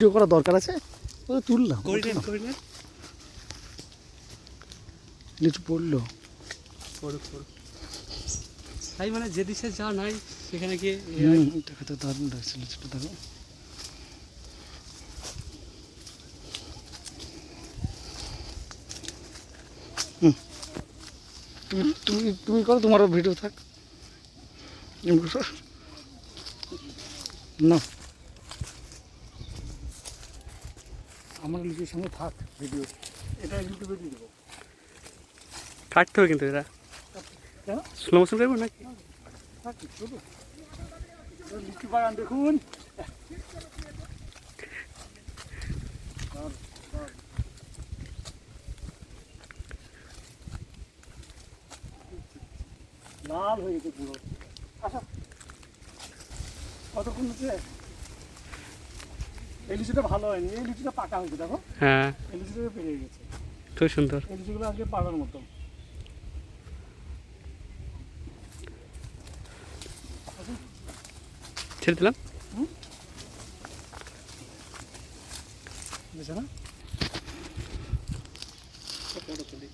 video করা দরকার আছে তুললাম লিচু পড়লো তাই মানে যে দিশে যা নাই সেখানে গিয়ে দেখাতে দারুণ লাগছে লিচুটা দেখো তুমি করো তোমারও ভিডিও থাক না আমার লিচুর সঙ্গে থাক ভিডিও এটা ইউটিউবে দিয়ে দেবো কাটতে হবে কিন্তু এটা স্লো মোশন করবো নাকি লিচু বাগান দেখুন লাল হয়ে গেছে পুরো আচ্ছা কতক্ষণ হচ্ছে এই লিচুটা ভালো হয়নি এই লিচুটা পাকা হয়েছে দেখো হ্যাঁ এই লিচুটা পেকে গেছে খুব সুন্দর এই লিচুগুলো আজকে পাকার মতো ছেড়ে দিলাম বুঝছে না ফটো তুলি